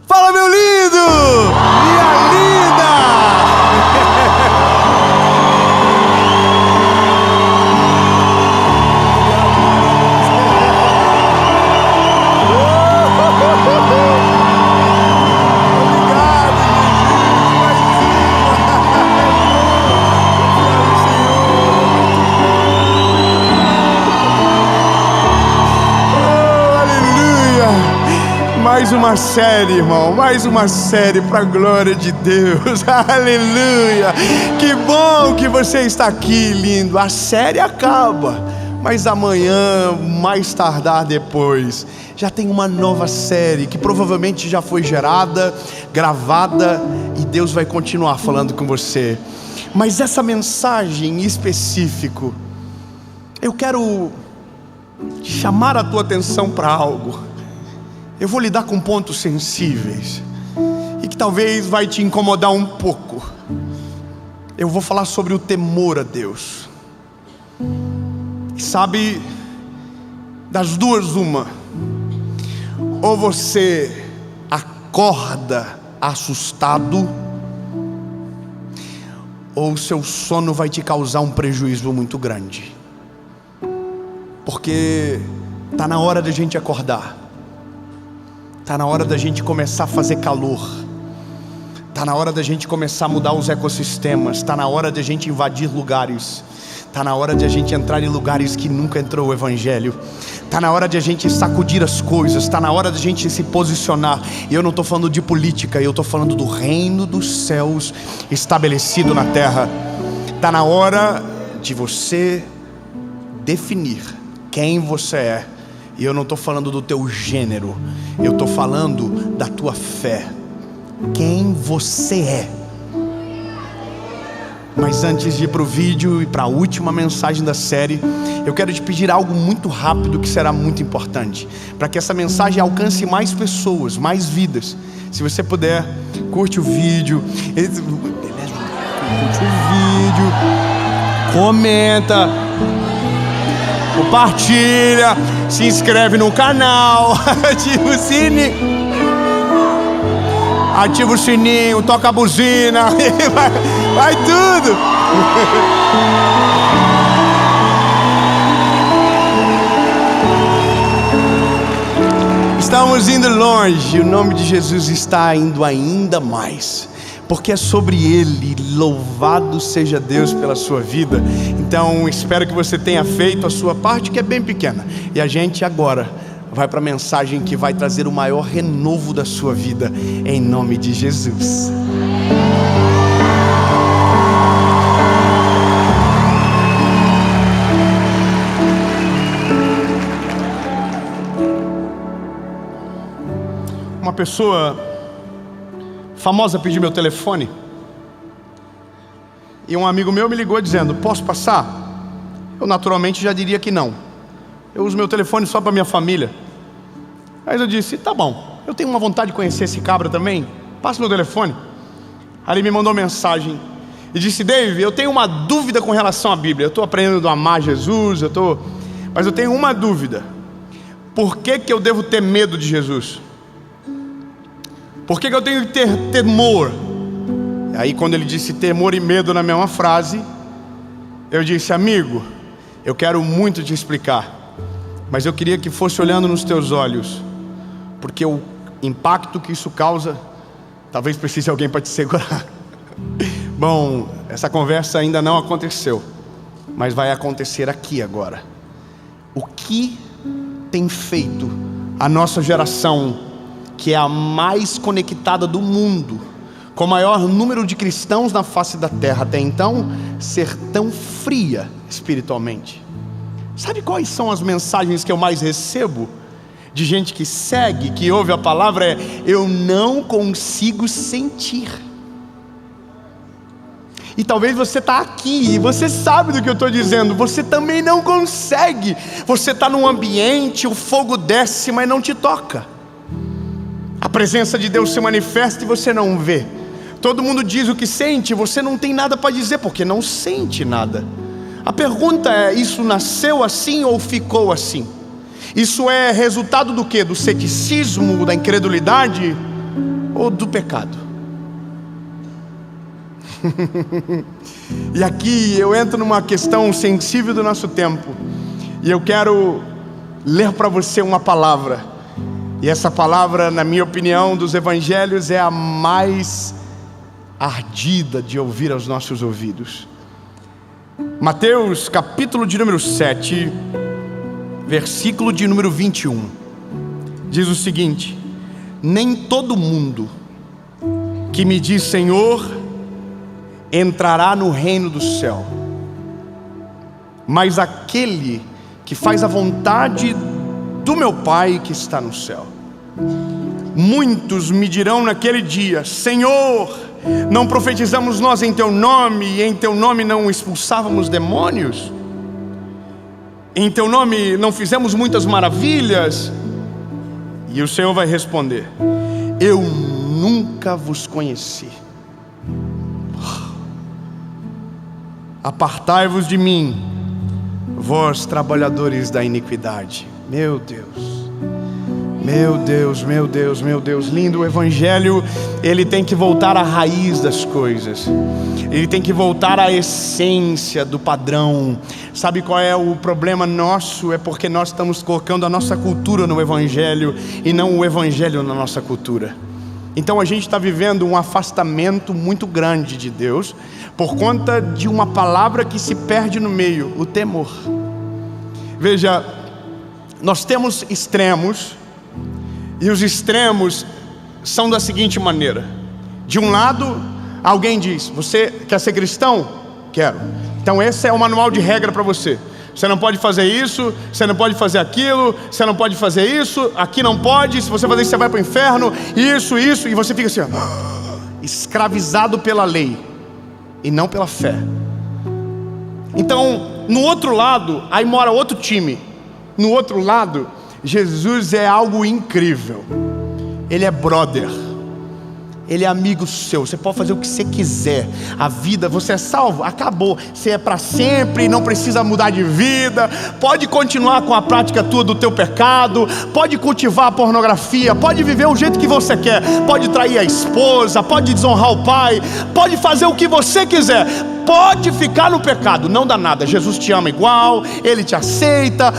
Fala, meu lindo! Minha linda! Mais uma série, irmão, mais uma série para a glória de Deus, aleluia. Que bom que você está aqui, lindo. A série acaba, mas amanhã, mais tardar depois, já tem uma nova série que provavelmente já foi gerada, gravada, e Deus vai continuar falando com você. Mas essa mensagem em específico, eu quero chamar a tua atenção para algo. Eu vou lidar com pontos sensíveis e que talvez vai te incomodar um pouco. Eu vou falar sobre o temor a Deus. E sabe, das duas uma: ou você acorda assustado, ou o seu sono vai te causar um prejuízo muito grande. Porque está na hora da gente acordar. Está na hora da gente começar a fazer calor. Está na hora da gente começar a mudar os ecossistemas. Está na hora da gente invadir lugares. Está na hora de a gente entrar em lugares que nunca entrou o Evangelho. Está na hora de a gente sacudir as coisas. Está na hora de a gente se posicionar. E eu não estou falando de política, eu estou falando do reino dos céus estabelecido na terra. Está na hora de você definir quem você é. E eu não estou falando do teu gênero, eu estou falando da tua fé. Quem você é. Mas antes de ir para o vídeo e para a última mensagem da série, eu quero te pedir algo muito rápido que será muito importante, para que essa mensagem alcance mais pessoas, mais vidas. Se você puder, curte o vídeo, comenta, compartilha, se inscreve no canal, ativa o sininho, toca a buzina, vai tudo. Estamos indo longe, o nome de Jesus está indo ainda mais, porque é sobre Ele. Louvado seja Deus pela sua vida. Então espero que você tenha feito a sua parte, que é bem pequena. E a gente agora vai para a mensagem que vai trazer o maior renovo da sua vida, em nome de Jesus. Uma pessoa famosa pediu meu telefone, e um amigo meu me ligou dizendo: posso passar? Eu naturalmente já diria que não. Eu uso meu telefone só para minha família. Aí eu disse: tá bom, eu tenho uma vontade de conhecer esse cabra também, passa meu telefone. Aí ele me mandou mensagem e disse: Dave, eu tenho uma dúvida com relação à Bíblia. Eu estou aprendendo a amar Jesus, mas eu tenho uma dúvida. Por que eu devo ter medo de Jesus? Por que eu tenho que ter temor? Aí quando ele disse temor e medo na mesma frase, eu disse: amigo, eu quero muito te explicar, mas eu queria que fosse olhando nos teus olhos, porque o impacto que isso causa, talvez precise de alguém para te segurar. Bom, essa conversa ainda não aconteceu, mas vai acontecer aqui agora. O que tem feito a nossa geração, que é a mais conectada do mundo, com o maior número de cristãos na face da terra até então, ser tão fria espiritualmente? Sabe quais são as mensagens que eu mais recebo de gente que segue, que ouve a palavra? Eu não consigo sentir. E talvez você está aqui e você sabe do que eu estou dizendo, você também não consegue. Você está num ambiente, o fogo desce, mas não te toca. A presença de Deus se manifesta e você não vê. Todo mundo diz o que sente, você não tem nada para dizer, porque não sente nada. A pergunta é: isso nasceu assim ou ficou assim? Isso é resultado do quê? Do ceticismo, da incredulidade? ou do pecado? E aqui eu entro numa questão sensível do nosso tempo, e eu quero ler para você uma palavra. E essa palavra, na minha opinião, dos evangelhos, é a mais ardida de ouvir aos nossos ouvidos. Mateus, capítulo de número 7, versículo de número 21, diz o seguinte: nem todo mundo que me diz Senhor entrará no reino do céu, mas aquele que faz a vontade do meu Pai que está no céu. Muitos me dirão naquele dia: Senhor, não profetizamos nós em teu nome, e em teu nome não expulsávamos demônios? Em teu nome não fizemos muitas maravilhas? E o Senhor vai responder: eu nunca vos conheci. Apartai-vos de mim, vós trabalhadores da iniquidade. Meu Deus, meu Deus, meu Deus, meu Deus, lindo. O evangelho, ele tem que voltar à raiz das coisas, ele tem que voltar à essência do padrão. Sabe qual é o problema nosso? É porque nós estamos colocando a nossa cultura no evangelho e não o evangelho na nossa cultura. Então a gente está vivendo um afastamento muito grande de Deus por conta de uma palavra que se perde no meio: o temor. Veja, nós temos extremos, e os extremos são da seguinte maneira: de um lado, alguém diz: você quer ser cristão? Quero. Então esse é o manual de regra para você. Você não pode fazer isso, você não pode fazer aquilo, você não pode fazer isso, aqui não pode, se você fazer isso você vai para o inferno, isso, e você fica assim, escravizado pela lei e não pela fé. Então, no outro lado, aí mora outro time. No outro lado, Jesus é algo incrível. Ele é brother, ele é amigo seu. Você pode fazer o que você quiser. A vida, você é salvo, acabou. Você é para sempre, não precisa mudar de vida. Pode continuar com a prática tua do teu pecado. Pode cultivar a pornografia. Pode viver o jeito que você quer. Pode trair a esposa. Pode desonrar o pai. Pode fazer o que você quiser. Pode ficar no pecado, não dá nada. Jesus te ama igual, Ele te aceita.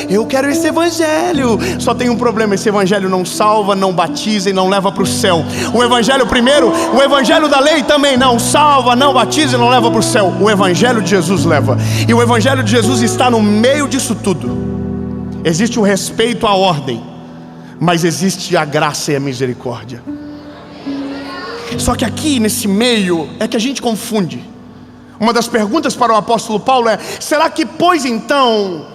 Eu quero esse evangelho. Só tem um problema: esse evangelho não salva, não batiza e não leva para o céu. O evangelho primeiro, o evangelho da lei também não salva, não batiza e não leva para o céu. O evangelho de Jesus leva. E o evangelho de Jesus está no meio disso tudo. Existe o respeito à ordem, mas existe a graça e a misericórdia. Só que aqui nesse meio é que a gente confunde. Uma das perguntas para o apóstolo Paulo é: será que, pois então,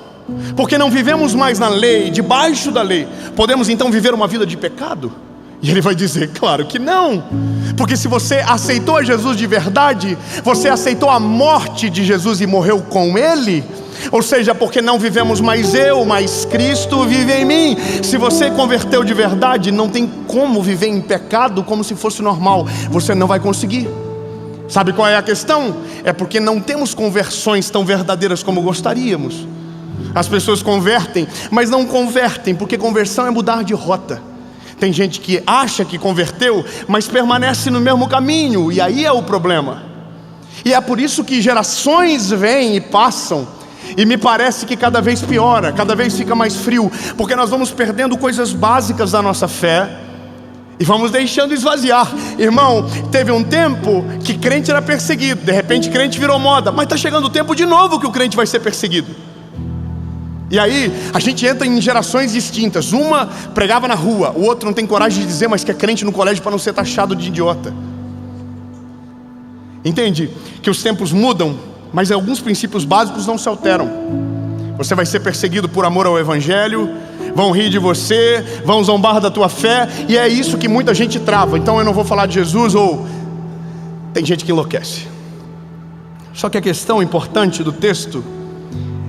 porque não vivemos mais na lei, debaixo da lei, podemos então viver uma vida de pecado? E ele vai dizer: claro que não. Porque se você aceitou a Jesus de verdade, você aceitou a morte de Jesus e morreu com Ele. Ou seja, porque não vivemos mais eu, mas Cristo vive em mim. Se você converteu de verdade, não tem como viver em pecado como se fosse normal. Você não vai conseguir. Sabe qual é a questão? É porque não temos conversões tão verdadeiras como gostaríamos. As pessoas convertem, mas não convertem, porque conversão é mudar de rota. Tem gente que acha que converteu, mas permanece no mesmo caminho, e aí é o problema. E é por isso que gerações vêm e passam, e me parece que cada vez piora, cada vez fica mais frio, porque nós vamos perdendo coisas básicas da nossa fé e vamos deixando esvaziar. Irmão, teve um tempo que crente era perseguido, de repente crente virou moda, mas está chegando o tempo de novo que o crente vai ser perseguido. E aí a gente entra em gerações distintas. Uma pregava na rua, o outro não tem coragem de dizer, mas que é crente no colégio para não ser taxado de idiota. Entende? Que os tempos mudam, mas alguns princípios básicos não se alteram. Você vai ser perseguido por amor ao evangelho, vão rir de você, vão zombar da tua fé, e é isso que muita gente trava. Então eu não vou falar de Jesus, ou tem gente que enlouquece. Só que a questão importante do texto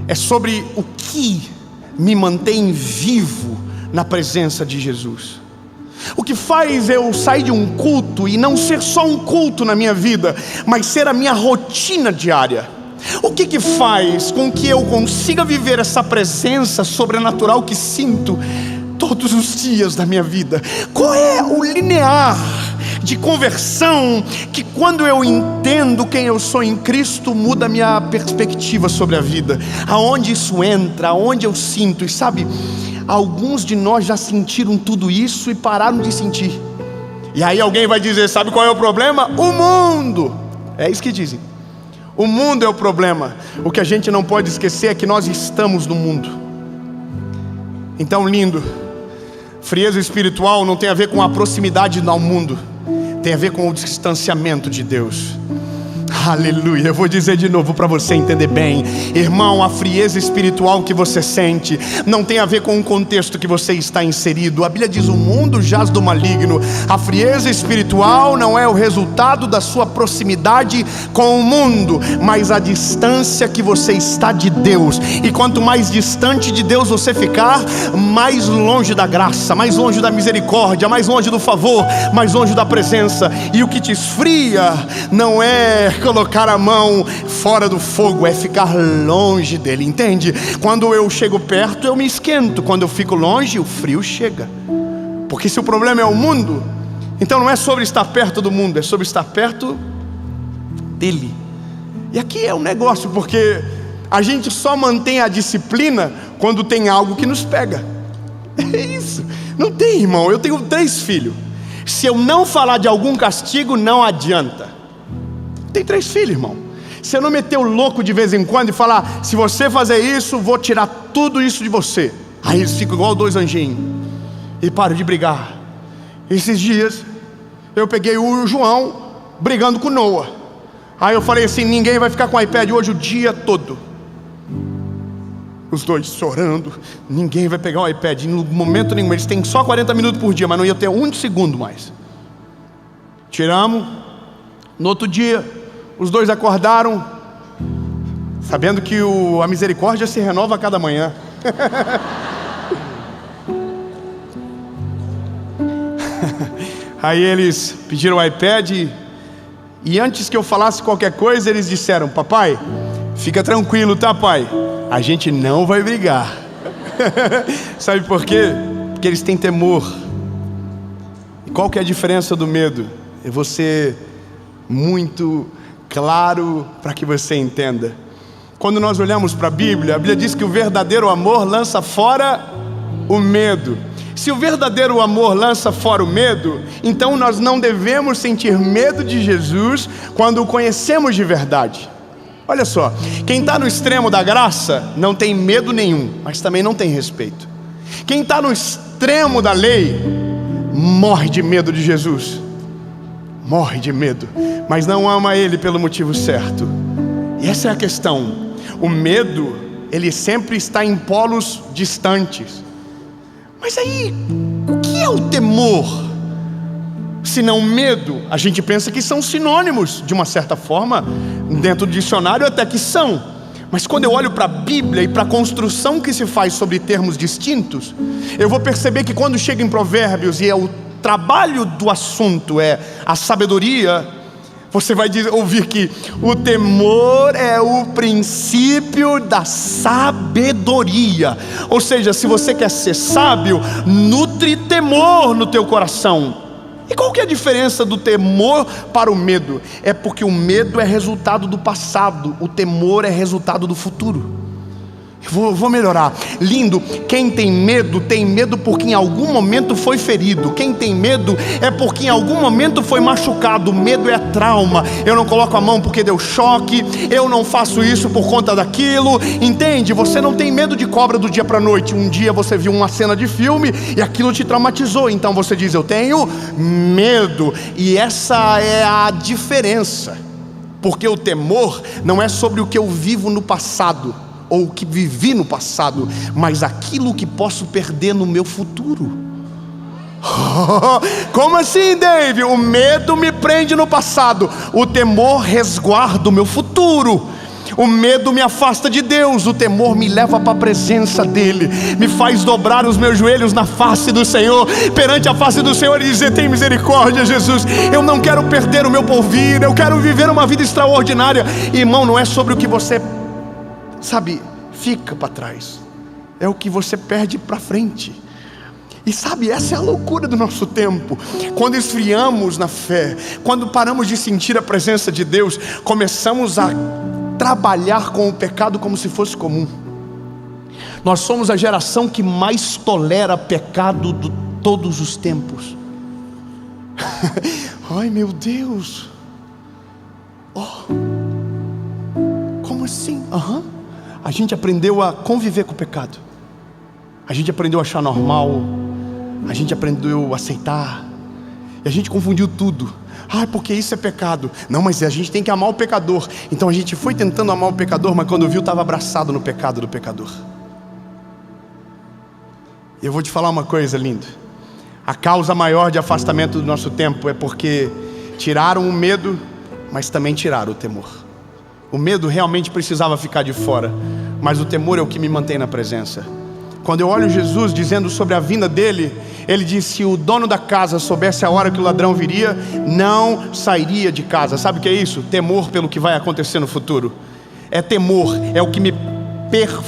é sobre o que me mantém vivo na presença de Jesus. O que faz eu sair de um culto e não ser só um culto na minha vida, mas ser a minha rotina diária? O que faz com que eu consiga viver essa presença sobrenatural que sinto todos os dias da minha vida? Qual é o linear de conversão que, quando eu entendo quem eu sou em Cristo, muda a minha perspectiva sobre a vida? Aonde isso entra, aonde eu sinto? E sabe, alguns de nós já sentiram tudo isso e pararam de sentir. E aí alguém vai dizer, sabe qual é o problema? O mundo. É isso que dizem. O mundo é o problema. O que a gente não pode esquecer é que nós estamos no mundo. Então, lindo, frieza espiritual não tem a ver com a proximidade ao mundo, tem a ver com o distanciamento de Deus. Aleluia, eu vou dizer de novo para você entender bem. Irmão, a frieza espiritual que você sente não tem a ver com o contexto que você está inserido. A Bíblia diz, o mundo jaz do maligno. A frieza espiritual não é o resultado da sua proximidade com o mundo, mas a distância que você está de Deus. E quanto mais distante de Deus você ficar, mais longe da graça, mais longe da misericórdia, mais longe do favor, mais longe da presença. E o que te esfria não é colocar a mão fora do fogo, é ficar longe dele, entende? Quando eu chego perto, eu me esquento. Quando eu fico longe, o frio chega. Porque se o problema é o mundo, então não é sobre estar perto do mundo, é sobre estar perto dele. E aqui é um negócio, porque a gente só mantém a disciplina quando tem algo que nos pega. É isso. Não tem, irmão. Eu tenho 3 filhos. Se eu não falar de algum castigo, não adianta. Tem 3 filhos, irmão. Se eu não meter o louco de vez em quando e falar, se você fazer isso, vou tirar tudo isso de você, aí eles ficam igual 2 anjinhos e param de brigar. Esses dias eu peguei o João brigando com o Noah. Aí eu falei assim, ninguém vai ficar com o iPad hoje o dia todo. Os 2 chorando, ninguém vai pegar o iPad no momento nenhum. Eles têm só 40 minutos por dia, mas não ia ter 1 segundo mais. Tiramos. No outro dia, os 2 acordaram, sabendo que a misericórdia se renova a cada manhã. Aí eles pediram o iPad, e antes que eu falasse qualquer coisa, eles disseram, papai, fica tranquilo, tá, pai? A gente não vai brigar. Sabe por quê? Porque eles têm temor. E qual que é a diferença do medo? É você muito claro para que você entenda. Quando nós olhamos para a Bíblia diz que o verdadeiro amor lança fora o medo. Se o verdadeiro amor lança fora o medo, então nós não devemos sentir medo de Jesus quando o conhecemos de verdade. Olha só, quem está no extremo da graça não tem medo nenhum, mas também não tem respeito. Quem está no extremo da lei morre de medo de Jesus. Morre de medo, mas não ama Ele pelo motivo certo. E essa é a questão. O medo, ele sempre está em polos distantes. Mas aí, o que é o temor? Se não medo, a gente pensa que são sinônimos, de uma certa forma, dentro do dicionário até que são. Mas quando eu olho para a Bíblia e para a construção que se faz sobre termos distintos, eu vou perceber que quando chega em Provérbios e é o trabalho do assunto é a sabedoria, você vai ouvir que o temor é o princípio da sabedoria. Ou seja, se você quer ser sábio, nutre temor no teu coração. E qual que é a diferença do temor para o medo? É porque o medo é resultado do passado, o temor é resultado do futuro. Vou melhorar. Lindo, quem tem medo porque em algum momento foi ferido. Quem tem medo é porque em algum momento foi machucado. Medo é trauma. Eu não coloco a mão porque deu choque, eu não faço isso por conta daquilo. Entende? Você não tem medo de cobra do dia para a noite. Um dia você viu uma cena de filme e aquilo te traumatizou. Então você diz, eu tenho medo. E essa é a diferença. Porque o temor não é sobre o que eu vivo no passado, ou o que vivi no passado, mas aquilo que posso perder no meu futuro. Como assim, Dave? O medo me prende no passado, o temor resguarda o meu futuro. O medo me afasta de Deus, o temor me leva para a presença dEle, me faz dobrar os meus joelhos na face do Senhor, perante a face do Senhor, e dizer, tem misericórdia, Jesus, eu não quero perder o meu porvir, eu quero viver uma vida extraordinária. Irmão, não é sobre o que você fica para trás, é o que você perde para frente. E sabe, essa é a loucura do nosso tempo. Quando esfriamos na fé, quando paramos de sentir a presença de Deus, começamos a trabalhar com o pecado como se fosse comum. Nós somos a geração que mais tolera pecado de todos os tempos. Ai, meu Deus. Oh, como assim? A gente aprendeu a conviver com o pecado. A gente aprendeu a achar normal. A gente aprendeu a aceitar. E a gente confundiu tudo. Porque isso é pecado. Não, mas a gente tem que amar o pecador. Então a gente foi tentando amar o pecador, mas quando viu estava abraçado no pecado do pecador. E eu vou te falar uma coisa linda. A causa maior de afastamento do nosso tempo é porque tiraram o medo, mas também tiraram o temor. O medo realmente precisava ficar de fora, mas o temor é o que me mantém na presença. Quando eu olho Jesus dizendo sobre a vinda dele, ele disse: se o dono da casa soubesse a hora que o ladrão viria, não sairia de casa. Sabe o que é isso? Temor pelo que vai acontecer no futuro. É temor, é o que me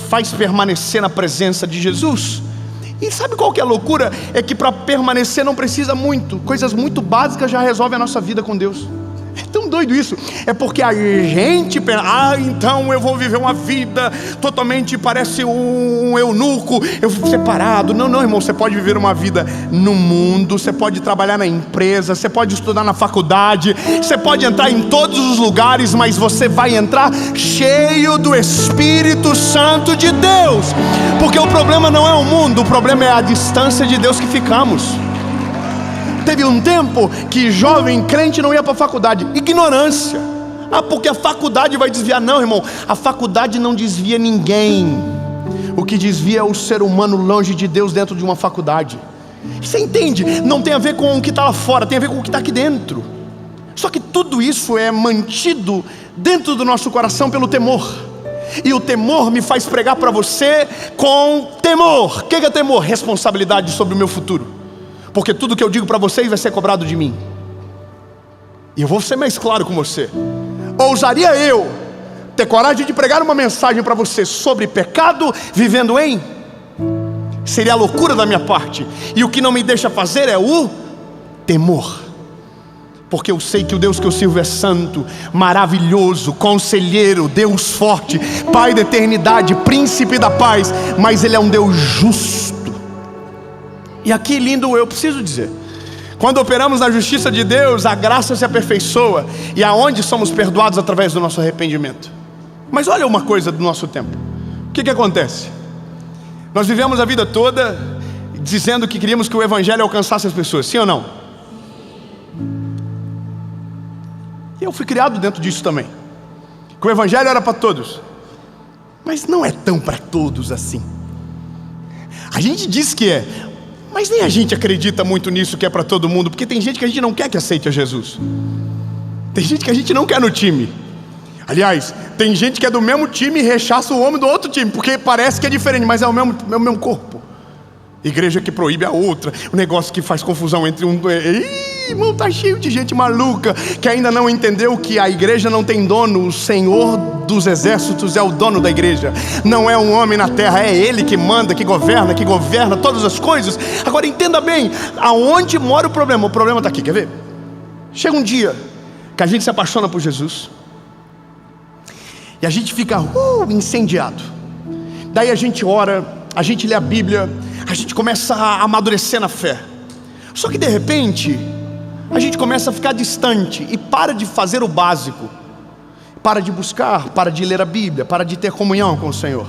faz permanecer na presença de Jesus. E sabe qual que é a loucura? É que para permanecer não precisa muito. Coisas muito básicas já resolvem a nossa vida com Deus. É tão doido isso. É porque a gente pensa: então eu vou viver uma vida totalmente, parece um eunuco, eu separado. Não, irmão, você pode viver uma vida no mundo, você pode trabalhar na empresa, você pode estudar na faculdade, você pode entrar em todos os lugares, mas você vai entrar cheio do Espírito Santo de Deus. Porque o problema não é o mundo, o problema é a distância de Deus que ficamos. Teve um tempo que jovem crente não ia para a faculdade. Ignorância. Porque a faculdade vai desviar. Não, irmão, a faculdade não desvia ninguém. O que desvia é o ser humano longe de Deus dentro de uma faculdade. Você entende? Não tem a ver com o que está lá fora, tem a ver com o que está aqui dentro. Só que tudo isso é mantido dentro do nosso coração pelo temor. E o temor me faz pregar para você com temor. O que é temor? Responsabilidade sobre o meu futuro. Porque tudo que eu digo para vocês vai ser cobrado de mim. E eu vou ser mais claro com você. Ousaria eu ter coragem de pregar uma mensagem para você sobre pecado vivendo em? Seria a loucura da minha parte. E o que não me deixa fazer é o temor. Porque eu sei que o Deus que eu sirvo é santo, maravilhoso, conselheiro, Deus forte, Pai da eternidade, príncipe da paz. Mas Ele é um Deus justo. E aqui, lindo, eu preciso dizer, quando operamos na justiça de Deus, a graça se aperfeiçoa. E aonde somos perdoados através do nosso arrependimento. Mas olha uma coisa do nosso tempo. O que acontece? Nós vivemos a vida toda dizendo que queríamos que o Evangelho alcançasse as pessoas. Sim ou não? E eu fui criado dentro disso também. Que o Evangelho era para todos. Mas não é tão para todos assim. A gente diz que é, mas nem a gente acredita muito nisso que é para todo mundo. Porque tem gente que a gente não quer que aceite a Jesus. Tem gente que a gente não quer no time. Aliás, tem gente que é do mesmo time e rechaça o homem do outro time, porque parece que é diferente, mas é o mesmo corpo. Igreja que proíbe a outra, o negócio que faz confusão entre um... Irmão, tá cheio de gente maluca que ainda não entendeu que a igreja não tem dono. O Senhor dos exércitos é o dono da igreja. Não é um homem na terra, é Ele que manda, que governa todas as coisas. Agora entenda bem, aonde mora o problema? O problema está aqui, quer ver? Chega um dia que a gente se apaixona por Jesus e a gente fica incendiado. Daí a gente ora, a gente lê a Bíblia, a gente começa a amadurecer na fé. Só que de repente a gente começa a ficar distante e para de fazer o básico. Para de buscar, para de ler a Bíblia, para de ter comunhão com o Senhor.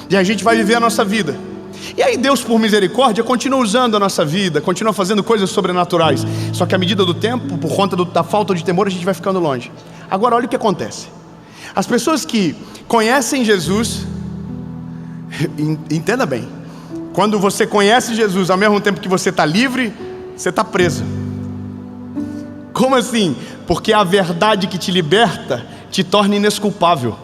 E a gente vai viver a nossa vida. E aí Deus, por misericórdia, continua usando a nossa vida, continua fazendo coisas sobrenaturais. Só que à medida do tempo, por conta da falta de temor, a gente vai ficando longe. Agora olha o que acontece. As pessoas que conhecem Jesus, entenda bem, quando você conhece Jesus ao mesmo tempo que você está livre, você está preso. Como assim? Porque a verdade que te liberta te torna inesculpável.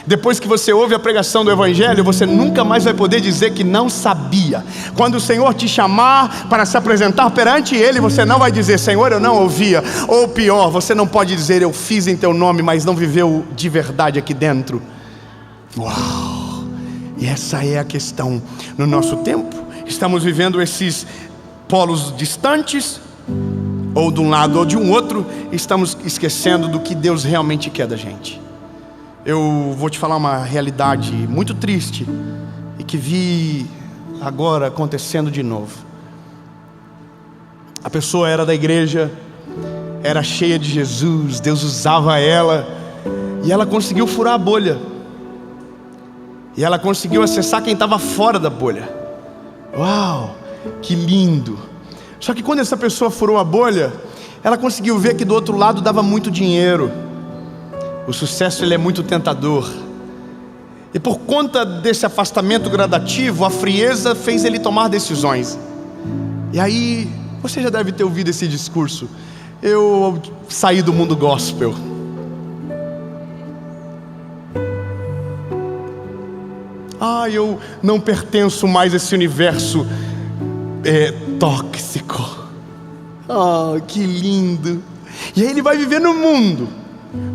Depois que você ouve a pregação do Evangelho, você nunca mais vai poder dizer que não sabia. Quando o Senhor te chamar para se apresentar perante Ele, você não vai dizer: Senhor, eu não ouvia. Ou pior, você não pode dizer: eu fiz em Teu nome, mas não viveu de verdade aqui dentro. Uau! E essa é a questão. No nosso tempo, estamos vivendo esses polos distantes, ou de um lado ou de um outro, estamos esquecendo do que Deus realmente quer da gente. Eu vou te falar uma realidade muito triste e que vi agora acontecendo de novo. A pessoa era da igreja, era cheia de Jesus, Deus usava ela, e ela conseguiu furar a bolha, e ela conseguiu acessar quem estava fora da bolha. Uau, que lindo! Só que quando essa pessoa furou a bolha, ela conseguiu ver que do outro lado dava muito dinheiro. O sucesso, ele é muito tentador. E por conta desse afastamento gradativo, a frieza fez ele tomar decisões. E aí, você já deve ter ouvido esse discurso: eu saí do mundo gospel. Eu não pertenço mais a esse universo tóxico. Que lindo. E aí ele vai viver no mundo,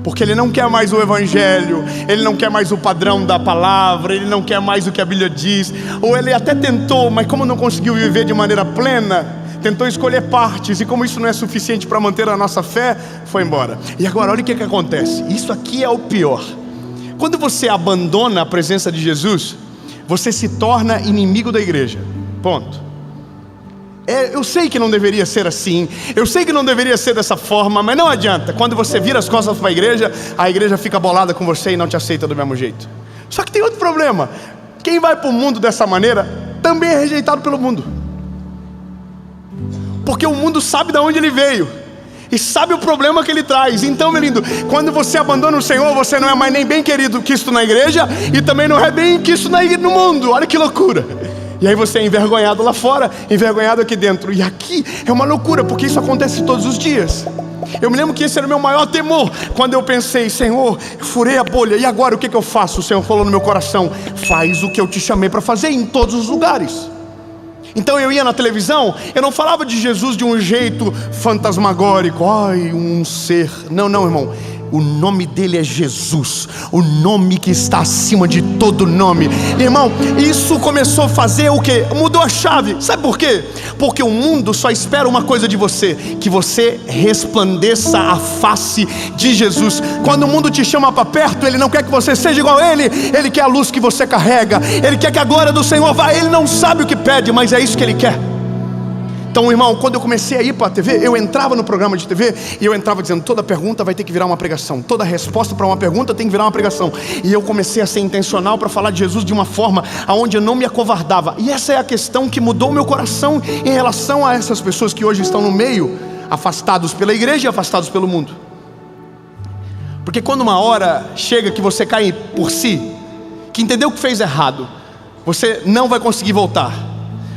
porque ele não quer mais o evangelho, ele não quer mais o padrão da palavra, ele não quer mais o que a Bíblia diz. Ou ele até tentou, mas como não conseguiu viver de maneira plena, tentou escolher partes, e como isso não é suficiente para manter a nossa fé, foi embora. E agora olha o que acontece. Isso aqui é o pior. Quando você abandona a presença de Jesus, você se torna inimigo da igreja. Ponto. Eu sei que não deveria ser assim, eu sei que não deveria ser dessa forma, mas não adianta. Quando você vira as costas para a igreja fica bolada com você e não te aceita do mesmo jeito. Só que tem outro problema: quem vai para o mundo dessa maneira também é rejeitado pelo mundo, porque o mundo sabe de onde ele veio e sabe o problema que ele traz. Então, meu lindo, quando você abandona o Senhor, você não é mais nem bem querido quisto na igreja, e também não é bem quisto no mundo. Olha que loucura. E aí você é envergonhado lá fora, envergonhado aqui dentro. E aqui é uma loucura, porque isso acontece todos os dias. Eu me lembro que esse era o meu maior temor, quando eu pensei: Senhor, eu furei a bolha, e agora o que eu faço? O Senhor falou no meu coração: faz o que eu te chamei para fazer em todos os lugares. Então eu ia na televisão, eu não falava de Jesus de um jeito fantasmagórico, um ser. Não, irmão. O nome dele é Jesus, o nome que está acima de todo nome. Irmão, isso começou a fazer o quê? Mudou a chave. Sabe por quê? Porque o mundo só espera uma coisa de você: que você resplandeça a face de Jesus. Quando o mundo te chama para perto, ele não quer que você seja igual a ele. Ele quer a luz que você carrega, ele quer que a glória do Senhor vá. Ele não sabe o que pede, mas é isso que ele quer. Então, irmão, quando eu comecei a ir para a TV, eu entrava no programa de TV e eu entrava dizendo: toda pergunta vai ter que virar uma pregação, toda resposta para uma pergunta tem que virar uma pregação. E eu comecei a ser intencional para falar de Jesus de uma forma onde eu não me acovardava. E essa é a questão que mudou o meu coração em relação a essas pessoas que hoje estão no meio, afastados pela igreja e afastados pelo mundo. Porque quando uma hora chega que você cai por si, que entendeu que fez errado, você não vai conseguir voltar,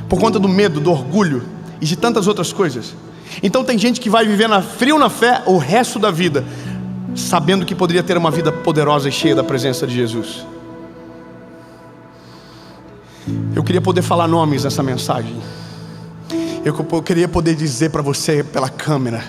por conta do medo, do orgulho e de tantas outras coisas. Então tem gente que vai viver frio na fé o resto da vida, sabendo que poderia ter uma vida poderosa e cheia da presença de Jesus. Eu queria poder falar nomes nessa mensagem. Eu queria poder dizer para você pela câmera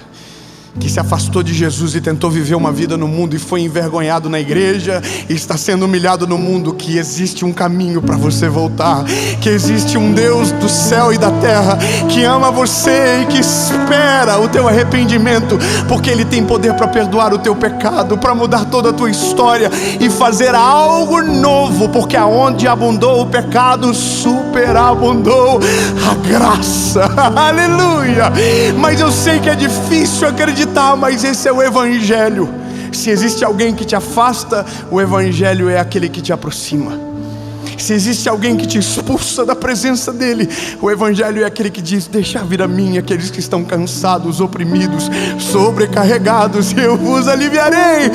que se afastou de Jesus e tentou viver uma vida no mundo e foi envergonhado na igreja e está sendo humilhado no mundo, que existe um caminho para você voltar, que existe um Deus do céu e da terra que ama você e que espera o teu arrependimento, porque Ele tem poder para perdoar o teu pecado, para mudar toda a tua história e fazer algo novo, porque aonde abundou o pecado, superabundou a graça. Aleluia! Mas eu sei que é difícil acreditar, mas esse é o Evangelho. Se existe alguém que te afasta, o Evangelho é aquele que te aproxima. Se existe alguém que te expulsa da presença dEle, o Evangelho é aquele que diz: deixa vir a mim aqueles que estão cansados, oprimidos, sobrecarregados, eu vos aliviarei.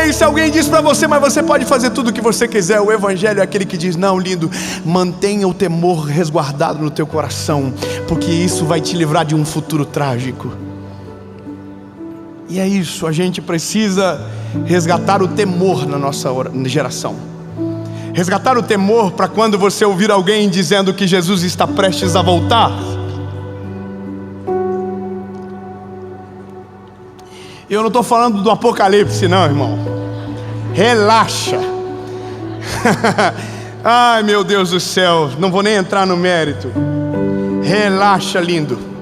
Ei, se alguém diz para você: mas você pode fazer tudo o que você quiser, o Evangelho é aquele que diz: não, lindo, mantenha o temor resguardado no teu coração, porque isso vai te livrar de um futuro trágico. E é isso, a gente precisa resgatar o temor na nossa geração. Resgatar o temor para quando você ouvir alguém dizendo que Jesus está prestes a voltar. Eu não estou falando do Apocalipse não, irmão. Relaxa. Ai, meu Deus do céu, não vou nem entrar no mérito. Relaxa, lindo.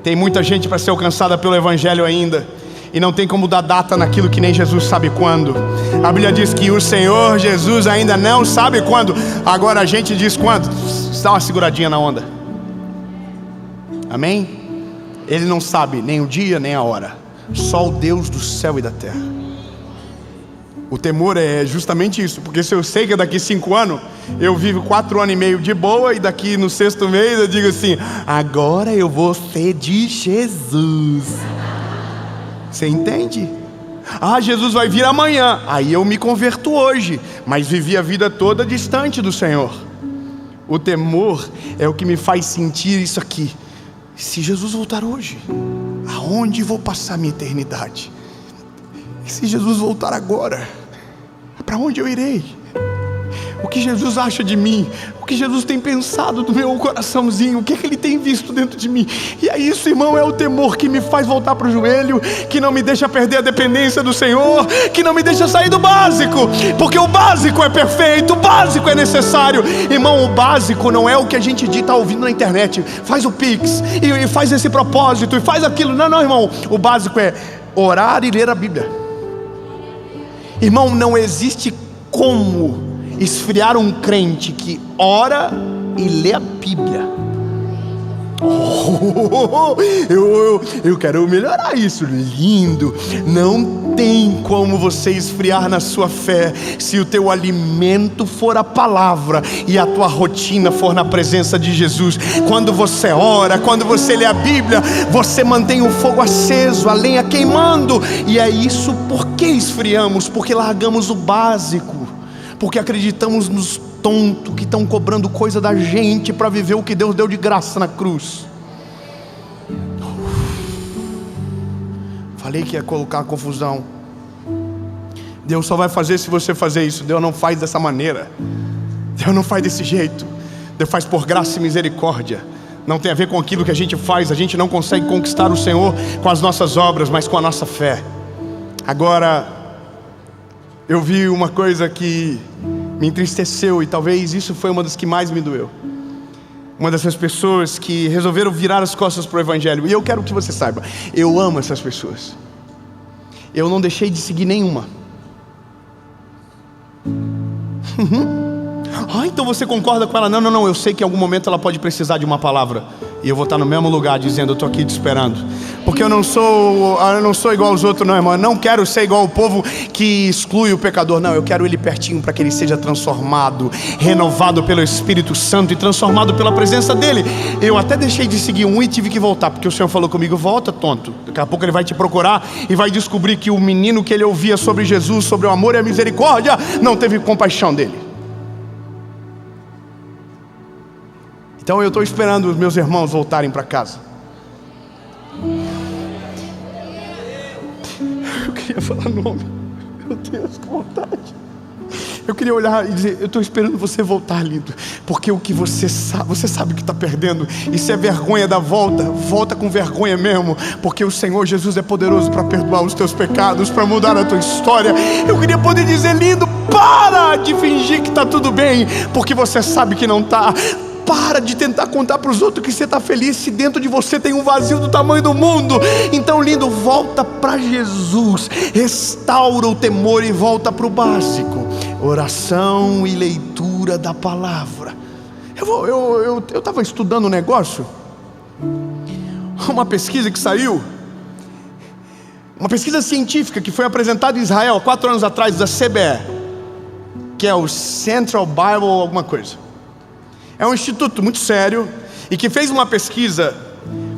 Tem muita gente para ser alcançada pelo Evangelho ainda, e não tem como dar data naquilo que nem Jesus sabe quando. A Bíblia diz que o Senhor Jesus ainda não sabe quando. Agora a gente diz quando. Dá uma seguradinha na onda. Amém? Ele não sabe nem o dia nem a hora. Só o Deus do céu e da terra. O temor é justamente isso, porque se eu sei que daqui 5 anos eu vivo 4 anos e meio de boa, e daqui no 6º mês eu digo assim: agora eu vou ser de Jesus. Você entende? Ah, Jesus vai vir amanhã. Aí eu me converto hoje, mas vivi a vida toda distante do Senhor. O temor é o que me faz sentir isso aqui. Se Jesus voltar hoje, aonde vou passar minha eternidade? E se Jesus voltar agora, para onde eu irei? O que Jesus acha de mim? O que Jesus tem pensado do meu coraçãozinho? O que é que Ele tem visto dentro de mim? E é isso, irmão, é o temor que me faz voltar para o joelho, que não me deixa perder a dependência do Senhor, que não me deixa sair do básico, porque o básico é perfeito, o básico é necessário. Irmão, o básico não é o que a gente está ouvindo na internet. Faz o Pix, e faz esse propósito, e faz aquilo. Não, irmão, o básico é orar e ler a Bíblia. Irmão, não existe como esfriar um crente que ora e lê a Bíblia. Eu quero melhorar isso. Lindo. Não tem como você esfriar na sua fé se o teu alimento for a palavra e a tua rotina for na presença de Jesus. Quando você ora, quando você lê a Bíblia, você mantém o fogo aceso, a lenha queimando. E é isso. Por que esfriamos? Porque largamos o básico, porque acreditamos nos tontos que estão cobrando coisa da gente para viver o que Deus deu de graça na cruz. Falei que ia colocar confusão. Deus só vai fazer se você fazer isso. Deus não faz dessa maneira. Deus não faz desse jeito. Deus faz por graça e misericórdia. Não tem a ver com aquilo que a gente faz. A gente não consegue conquistar o Senhor com as nossas obras, mas com a nossa fé. Agora, eu vi uma coisa que me entristeceu, e talvez isso foi uma das que mais me doeu. Uma dessas pessoas que resolveram virar as costas para o Evangelho. E eu quero que você saiba, eu amo essas pessoas. Eu não deixei de seguir nenhuma. Então você concorda com ela? Não, eu sei que em algum momento ela pode precisar de uma palavra, e eu vou estar no mesmo lugar dizendo: eu estou aqui te esperando. Porque eu não sou igual aos outros, não, irmão. Eu não quero ser igual ao povo que exclui o pecador. Não, eu quero ele pertinho para que ele seja transformado, renovado pelo Espírito Santo e transformado pela presença dele. Eu até deixei de seguir um e tive que voltar, porque o Senhor falou comigo: volta, tonto. Daqui a pouco ele vai te procurar e vai descobrir que o menino que ele ouvia sobre Jesus, sobre o amor e a misericórdia, não teve compaixão dele. Então eu estou esperando os meus irmãos voltarem para casa. Eu queria falar nome. Meu Deus, que vontade. Eu queria olhar e dizer: eu estou esperando você voltar, lindo. Porque o que você sabe que está perdendo. E se é vergonha da volta, volta com vergonha mesmo. Porque o Senhor Jesus é poderoso para perdoar os teus pecados, para mudar a tua história. Eu queria poder dizer: lindo, para de fingir que está tudo bem, porque você sabe que não está. Para de tentar contar para os outros que você está feliz, se dentro de você tem um vazio do tamanho do mundo. Então, lindo, volta para Jesus, restaura o temor e volta para o básico: oração e leitura da palavra. Eu estava estudando um negócio, uma pesquisa que saiu, uma pesquisa científica que foi apresentada em Israel há 4 anos atrás, da CBE, que é o Central Bible alguma coisa. É um instituto muito sério e que fez uma pesquisa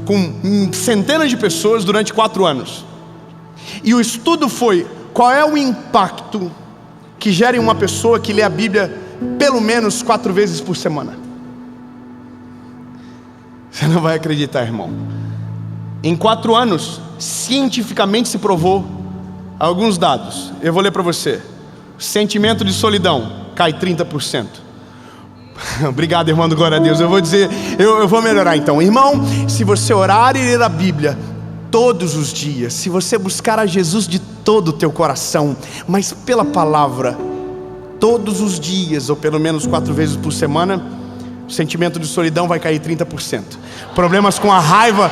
com centenas de pessoas durante 4 anos. E o estudo foi: qual é o impacto que gera em uma pessoa que lê a Bíblia pelo menos 4 vezes por semana? Você não vai acreditar, irmão. Em 4 anos, cientificamente se provou alguns dados. Eu vou ler para você. Sentimento de solidão cai 30%. Obrigado, irmão, do glória a Deus. Eu vou dizer, eu vou melhorar então. Irmão, se você orar e ler a Bíblia todos os dias, se você buscar a Jesus de todo o teu coração, mas pela palavra, todos os dias, ou pelo menos 4 vezes por semana, Sentimento de solidão vai cair 30%. Problemas com a raiva,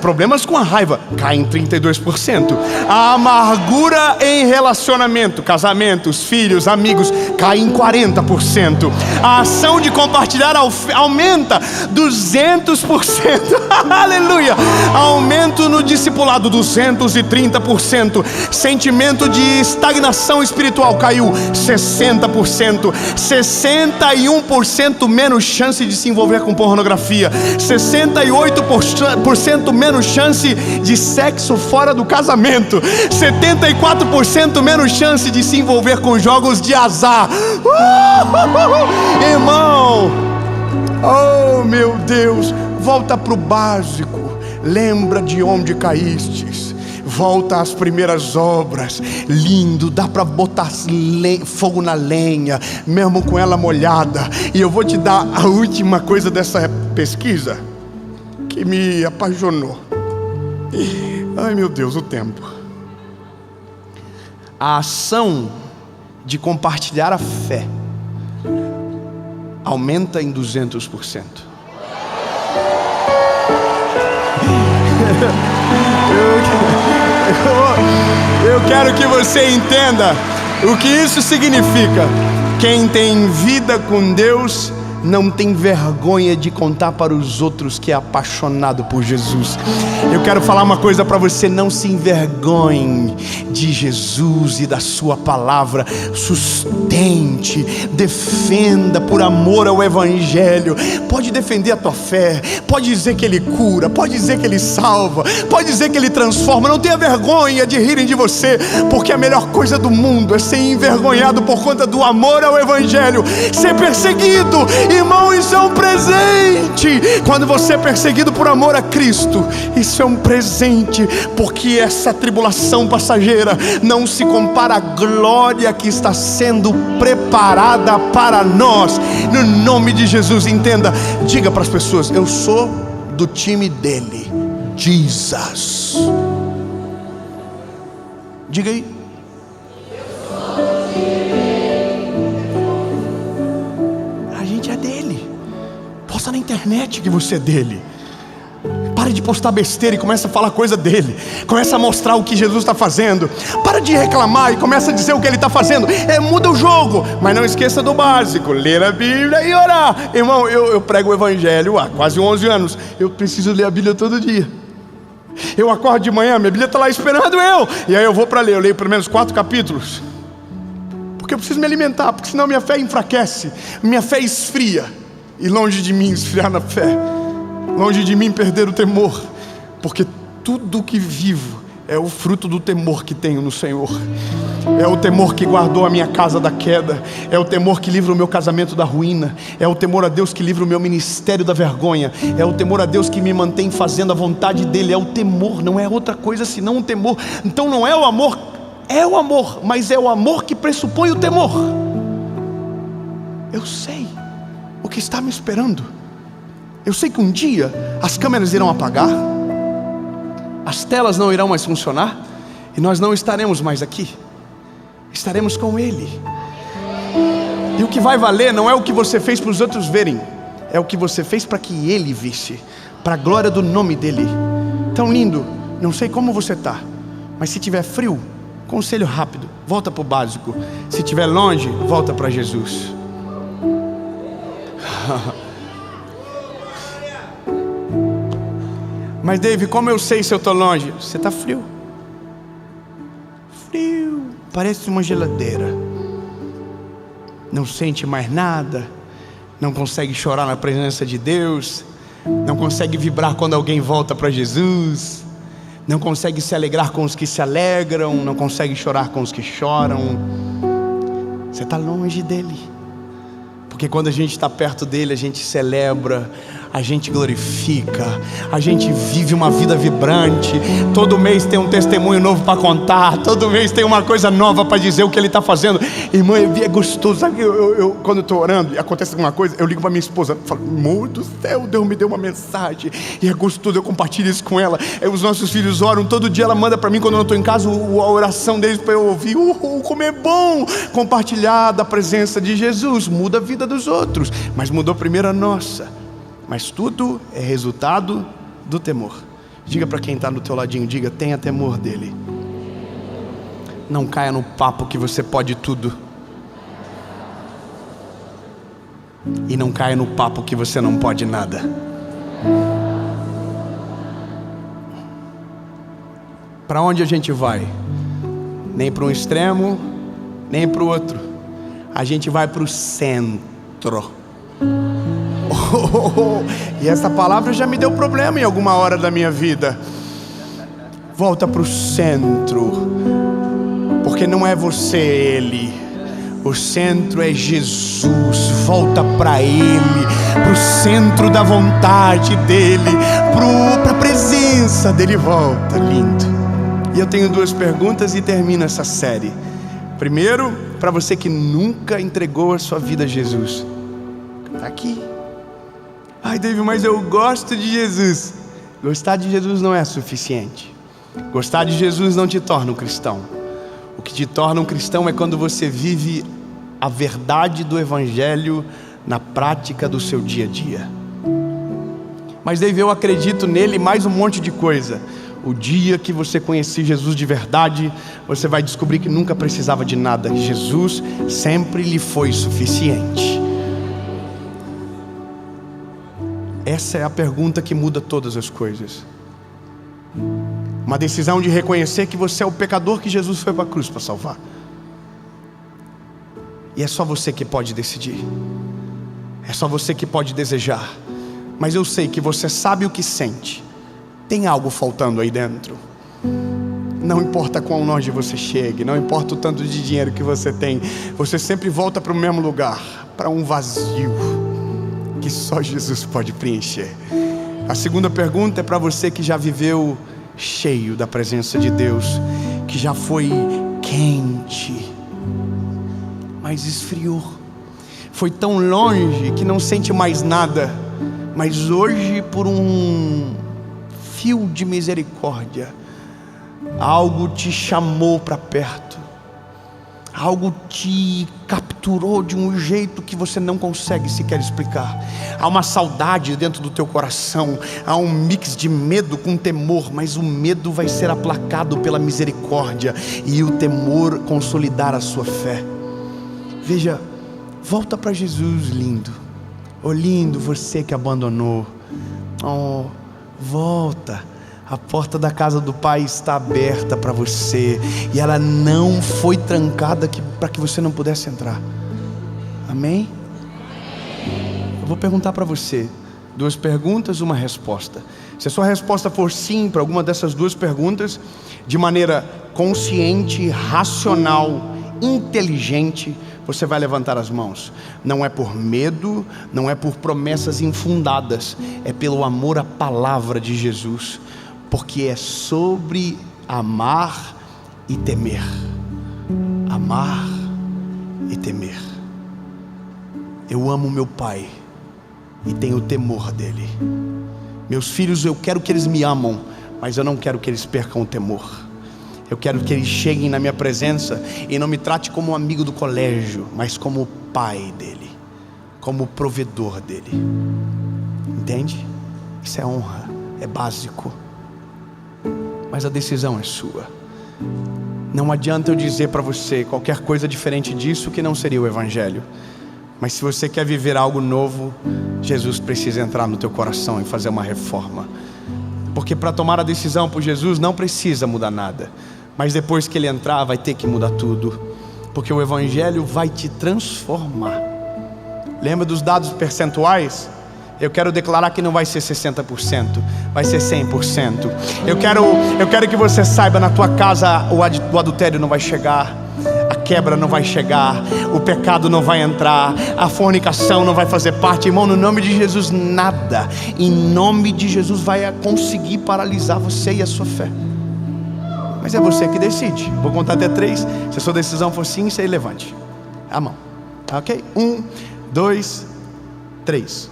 problemas com a raiva caem 32%. A amargura em relacionamento, casamentos, filhos, amigos, cai em 40%. A ação de compartilhar aumenta 200%. Aleluia! Aumento no discipulado, 230%. Sentimento de estagnação espiritual caiu 60%. 61% menos chance de se envolver com pornografia, 68% menos chance de sexo fora do casamento, 74% menos chance de se envolver com jogos de azar. Irmão, oh meu Deus, volta para o básico, lembra de onde caístes. Volta às primeiras obras. Lindo, dá para botar fogo na lenha, mesmo com ela molhada. E eu vou te dar a última coisa dessa pesquisa que me apaixonou. Ai meu Deus, o tempo. A ação de compartilhar a fé aumenta em 200%. Eu quero que você entenda o que isso significa. Quem tem vida com Deus não tem vergonha de contar para os outros que é apaixonado por Jesus. Eu quero falar uma coisa para você: não se envergonhe de Jesus e da sua palavra. Sustente, defenda por amor ao Evangelho. Pode defender a tua fé, pode dizer que Ele cura, pode dizer que Ele salva, pode dizer que Ele transforma. Não tenha vergonha de rirem de você, porque a melhor coisa do mundo é ser envergonhado por conta do amor ao Evangelho. Ser perseguido, irmão, isso é um presente. Quando você é perseguido por amor a Cristo, isso é um presente, porque essa tribulação passageira não se compara à glória que está sendo preparada para nós. No nome de Jesus, entenda, diga para as pessoas: eu sou do time dele, Jesus. Diga aí. A gente é dele. Posta na internet que você é dele. Pare de postar besteira e começa a falar coisa dele. Começa a mostrar o que Jesus está fazendo. Para de reclamar e começa a dizer o que ele está fazendo. Muda o jogo, mas não esqueça do básico: ler a Bíblia e orar. Irmão, eu prego o Evangelho há quase 11 anos. Eu preciso ler a Bíblia todo dia. Eu acordo de manhã, minha Bíblia está lá esperando eu. E aí eu vou para ler, eu leio pelo menos 4 capítulos. Porque eu preciso me alimentar, porque senão minha fé enfraquece, minha fé esfria. E longe de mim esfriar na fé, longe de mim perder o temor, porque tudo que vivo é o fruto do temor que tenho no Senhor. É o temor que guardou a minha casa da queda. É o temor que livra o meu casamento da ruína. É o temor a Deus que livra o meu ministério da vergonha. É o temor a Deus que me mantém fazendo a vontade dEle. É o temor, não é outra coisa senão o temor. Então não é o amor, é o amor, mas é o amor que pressupõe o temor. Eu sei o que está me esperando. Eu sei que um dia as câmeras irão apagar, as telas não irão mais funcionar, e nós não estaremos mais aqui. Estaremos com Ele. E o que vai valer não é o que você fez para os outros verem, é o que você fez para que Ele visse, para a glória do nome dEle. Tão lindo. Não sei como você está, mas se tiver frio, conselho rápido: volta para o básico. Se estiver longe, volta para Jesus. Mas David, como eu sei se eu estou longe? Você está frio. Frio, parece uma geladeira. Não sente mais nada. Não consegue chorar na presença de Deus. Não consegue vibrar quando alguém volta para Jesus. Não consegue se alegrar com os que se alegram. Não consegue chorar com os que choram. Você está longe dEle. Porque quando a gente está perto dEle, a gente celebra a gente glorifica, a gente vive uma vida vibrante. Todo mês tem um testemunho novo para contar, todo mês tem uma coisa nova para dizer o que Ele está fazendo. Irmã, é gostoso, sabe? Quando eu estou orando e acontece alguma coisa, eu ligo para minha esposa e falo: amor do céu, Deus me deu uma mensagem, e é gostoso, eu compartilho isso com ela. Os nossos filhos oram, todo dia ela manda para mim, quando eu não estou em casa, a oração deles para eu ouvir. Como é bom compartilhar da presença de Jesus. Muda a vida dos outros, mas mudou primeiro a nossa. Mas tudo é resultado do temor. Diga para quem está no teu ladinho, diga: tenha temor dele. Não caia no papo que você pode tudo, e não caia no papo que você não pode nada. Para onde a gente vai? Nem para um extremo, nem para o outro. A gente vai para o centro. E essa palavra já me deu problema em alguma hora da minha vida. Volta para o centro, porque não é você, Ele. O centro é Jesus. Volta para Ele, para o centro da vontade dEle, para a presença dEle. Volta, lindo. E eu tenho duas perguntas e termino essa série. Primeiro, para você que nunca entregou a sua vida a Jesus. Está aqui. Ai, David, mas eu gosto de Jesus. Gostar de Jesus não é suficiente. Gostar de Jesus não te torna um cristão. O que te torna um cristão é quando você vive a verdade do Evangelho na prática do seu dia a dia. Mas David, eu acredito nele mais um monte de coisa. O dia que você conhecer Jesus de verdade, você vai descobrir que nunca precisava de nada. Jesus sempre lhe foi suficiente. Essa é a pergunta que muda todas as coisas. Uma decisão de reconhecer que você é o pecador que Jesus foi para a cruz para salvar. E é só você que pode decidir. É só você que pode desejar. Mas eu sei que você sabe o que sente. Tem algo faltando aí dentro. Não importa quão longe você chegue, não importa o tanto de dinheiro que você tem, você sempre volta para o mesmo lugar, para um vazio que só Jesus pode preencher. A segunda pergunta é para você que já viveu cheio da presença de Deus, que já foi quente, mas esfriou, foi tão longe que não sente mais nada, mas hoje, por um fio de misericórdia, algo te chamou para perto, algo te capturou de um jeito que você não consegue sequer explicar. Há uma saudade dentro do teu coração, há um mix de medo com temor, mas o medo vai ser aplacado pela misericórdia e o temor consolidar a sua fé. Veja, volta para Jesus, lindo. Oh, lindo, você que abandonou. Oh, volta. A porta da casa do Pai está aberta para você, e ela não foi trancada para que você não pudesse entrar. Amém? Eu vou perguntar para você, duas perguntas, uma resposta. Se a sua resposta for sim para alguma dessas duas perguntas, de maneira consciente, racional, inteligente, você vai levantar as mãos. Não é por medo, não é por promessas infundadas, é pelo amor à palavra de Jesus. Porque é sobre amar e temer. Amar e temer. Eu amo meu Pai e tenho temor dele. Meus filhos, eu quero que eles me amam, mas eu não quero que eles percam o temor. Eu quero que eles cheguem na minha presença e não me trate como um amigo do colégio, mas como o pai dele, como o provedor dele. Entende? Isso é honra, é básico. Mas a decisão é sua. Não adianta eu dizer para você qualquer coisa diferente disso que não seria o Evangelho. Mas se você quer viver algo novo, Jesus precisa entrar no teu coração e fazer uma reforma. Porque para tomar a decisão por Jesus não precisa mudar nada, mas depois que Ele entrar vai ter que mudar tudo. Porque o Evangelho vai te transformar. Lembra dos dados percentuais? Eu quero declarar que não vai ser 60%, vai ser 100%. Eu quero que você saiba, na tua casa o adultério não vai chegar, a quebra não vai chegar, o pecado não vai entrar, a fornicação não vai fazer parte. Irmão, no nome de Jesus, nada, em nome de Jesus, vai conseguir paralisar você e a sua fé. Mas é você que decide. Vou contar até 3. Se a sua decisão for sim, você levante a mão. Ok? 1, 2, 3.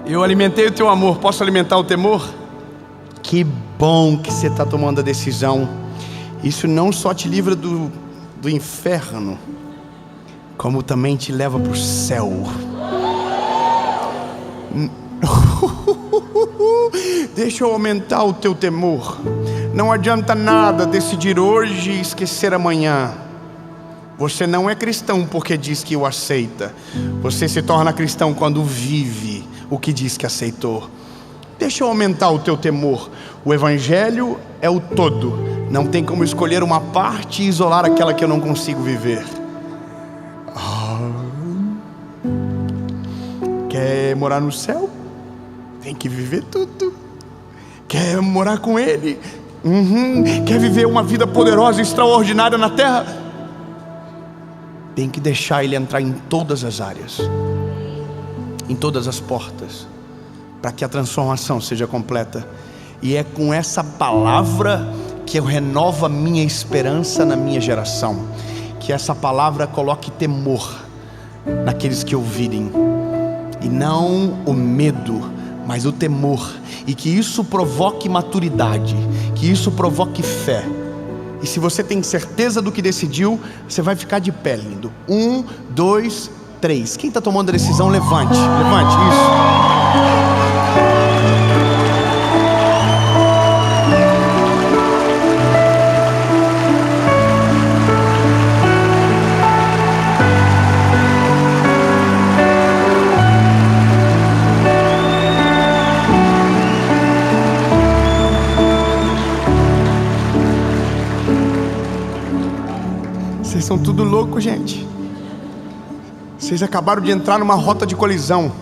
Eu alimentei o teu amor, posso alimentar o temor? Que bom que você está tomando a decisão. Isso não só te livra do inferno, como também te leva para o céu. Deixa eu aumentar o teu temor. Não adianta nada decidir hoje e esquecer amanhã. Você não é cristão porque diz que o aceita. Você se torna cristão quando vive o que diz que aceitou. Deixa eu aumentar o teu temor. O evangelho é o todo. Não tem como escolher uma parte e isolar aquela que eu não consigo viver. Quer morar no céu? Tem que viver tudo. Quer morar com Ele? Quer viver uma vida poderosa e extraordinária na terra? Tem que deixar Ele entrar em todas as áreas, em todas as portas, para que a transformação seja completa. E é com essa palavra que eu renovo a minha esperança na minha geração. Que essa palavra coloque temor naqueles que ouvirem, e não o medo, mas o temor. E que isso provoque maturidade, que isso provoque fé. E se você tem certeza do que decidiu, você vai ficar de pé, lindo. 1, 2, 3. Quem está tomando a decisão, levante. Levante, isso. Vocês são tudo louco, gente. Vocês acabaram de entrar numa rota de colisão.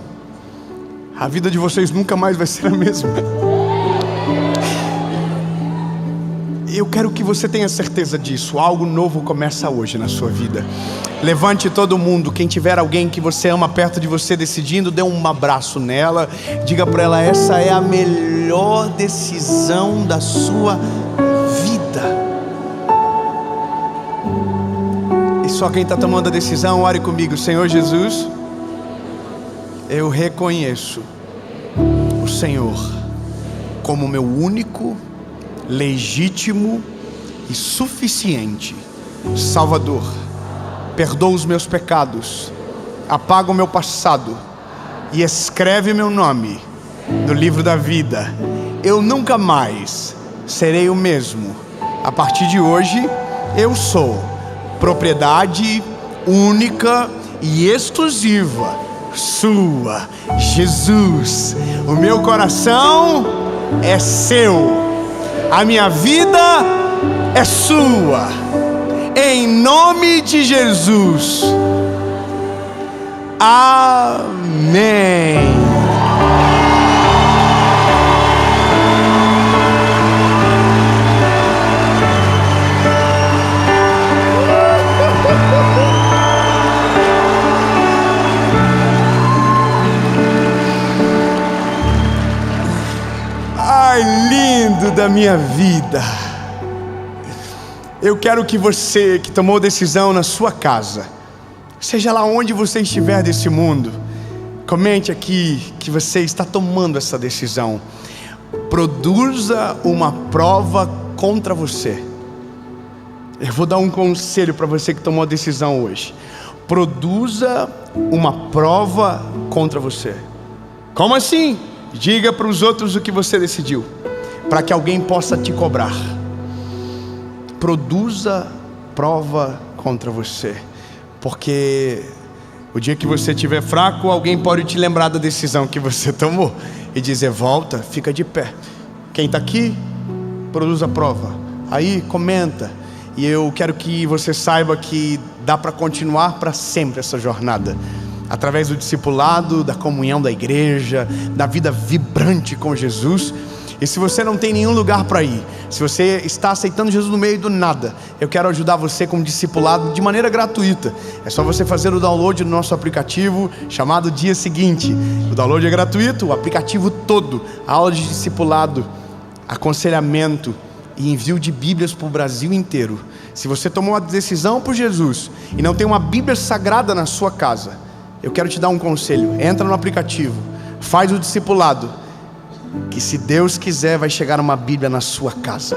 A vida de vocês nunca mais vai ser a mesma. Eu quero que você tenha certeza disso. Algo novo começa hoje na sua vida. Levante todo mundo. Quem tiver alguém que você ama perto de você decidindo, dê um abraço nela. Diga para ela: essa é a melhor decisão da sua vida. Só quem está tomando a decisão, ore comigo. Senhor Jesus, eu reconheço o Senhor como meu único, legítimo e suficiente Salvador. Perdoa os meus pecados, apaga o meu passado e escreve meu nome no livro da vida. Eu nunca mais serei o mesmo. A partir de hoje, eu sou propriedade única e exclusiva sua, Jesus. O meu coração é seu, a minha vida é sua, em nome de Jesus, amém. Lindo da minha vida. Eu quero que você que tomou decisão na sua casa, seja lá onde você estiver desse mundo, comente aqui que você está tomando essa decisão. Produza uma prova contra você. Eu vou dar um conselho para você que tomou a decisão hoje. Produza uma prova contra você. Como assim? Diga para os outros o que você decidiu, para que alguém possa te cobrar. Produza prova contra você, porque O dia que você estiver fraco, alguém pode te lembrar da decisão que você tomou e dizer: volta, fica de pé. Quem está aqui, produz a prova. Aí, comenta. E eu quero que você saiba que dá para continuar para sempre essa jornada, através do discipulado, da comunhão da igreja, da vida vibrante com Jesus. E se você não tem nenhum lugar para ir, se você está aceitando Jesus no meio do nada, eu quero ajudar você com discipulado de maneira gratuita. É só você fazer o download do nosso aplicativo chamado Dia Seguinte. O download é gratuito, o aplicativo todo, aula de discipulado, aconselhamento e envio de Bíblias para o Brasil inteiro. Se você tomou uma decisão por Jesus e não tem uma Bíblia sagrada na sua casa, eu quero te dar um conselho: entra no aplicativo, faz o discipulado, que se Deus quiser vai chegar uma Bíblia na sua casa.